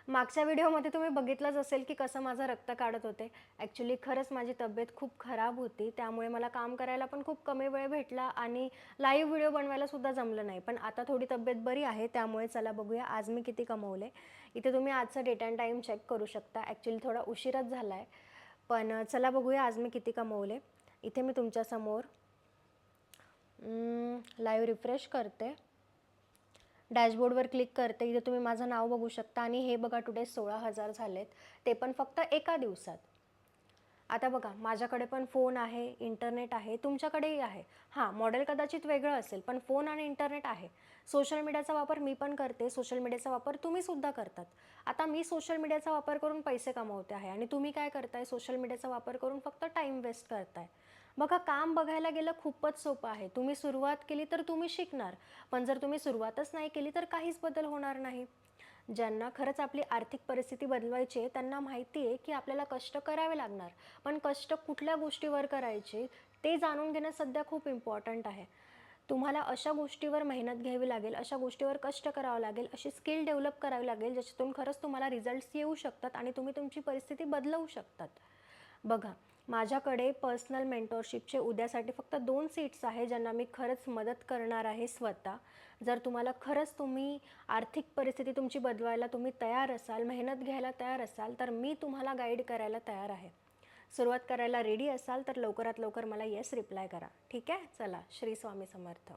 मागच्या व्हिडिओमध्ये तुम्ही बघितलंच असेल की कसं माझं रक्त काढत होते. ॲक्च्युली खरंच माझी तब्येत खूप खराब होती. त्यामुळे मला काम करायला पण खूप कमी वेळ भेटला आणि लाईव्ह व्हिडिओ बनवायलासुद्धा जमलं नाही. पण आता थोडी तब्येत बरी आहे. त्यामुळे चला बघूया आज मी किती कमवले. इथे तुम्ही आजचा डेट अँड टाईम चेक करू शकता. ॲक्च्युली थोडा उशीरच झाला आहे. पण चला बघूया आज मी किती कमवले. इथे मी तुमच्यासमोर लाईव्ह रिफ्रेश करते. डॅशबोर्डवर क्लिक करते. इथे तुम्ही माझं नाव बघू शकता आणि हे बघा टुडे 16,000 झालेत. ते पण फक्त एका दिवसात. आता बघा माझ्याकडे पण फोन आहे, इंटरनेट आहे, तुमच्याकडेही आहे. हां, मॉडेल कदाचित वेगळं असेल, पण फोन आणि इंटरनेट आहे. सोशल मीडियाचा वापर मी पण करते, सोशल मीडियाचा वापर तुम्हीसुद्धा करतात. आता मी सोशल मीडियाचा वापर करून पैसे कमवते आहे आणि तुम्ही काय करताय? सोशल मीडियाचा वापर करून फक्त टाईम वेस्ट करताय. बघा काम बघायला गेलं खूपच सोपं आहे. तुम्ही सुरुवात केली तर तुम्ही शिकणार, पण जर तुम्ही सुरुवातच नाही केली तर काहीच बदल होणार नाही. ज्यांना खरंच आपली आर्थिक परिस्थिती बदलवायची आहे त्यांना माहिती आहे की आपल्याला कष्ट करावे लागणार, पण कष्ट कुठल्या गोष्टीवर करायचे ते जाणून घेणं सध्या खूप इम्पॉर्टंट आहे. तुम्हाला अशा गोष्टीवर मेहनत घ्यावी लागेल, अशा गोष्टीवर कष्ट करावं लागेल, अशी स्किल डेव्हलप करावी लागेल ज्याच्यातून खरंच तुम्हाला रिझल्ट्स येऊ शकतात आणि तुम्ही तुमची परिस्थिती बदलवू शकतात. बघा माझ्याकडे पर्सनल मेंटॉरशिपचे उद्यासाठी फक्त 2 सीट्स आहे ज्यांना मी खरंच मदत करणार आहे स्वतः. जर तुम्हाला खरंच तुम्ही आर्थिक परिस्थिती तुमची बदलवायला तुम्ही तयार असाल, मेहनत घ्यायला तयार असाल, तर मी तुम्हाला गाईड करायला तयार आहे. सुरुवात करायला रेडी असाल तर लवकरात लवकर मला येस रिप्लाय करा. ठीक आहे? चला, श्री स्वामी समर्थ.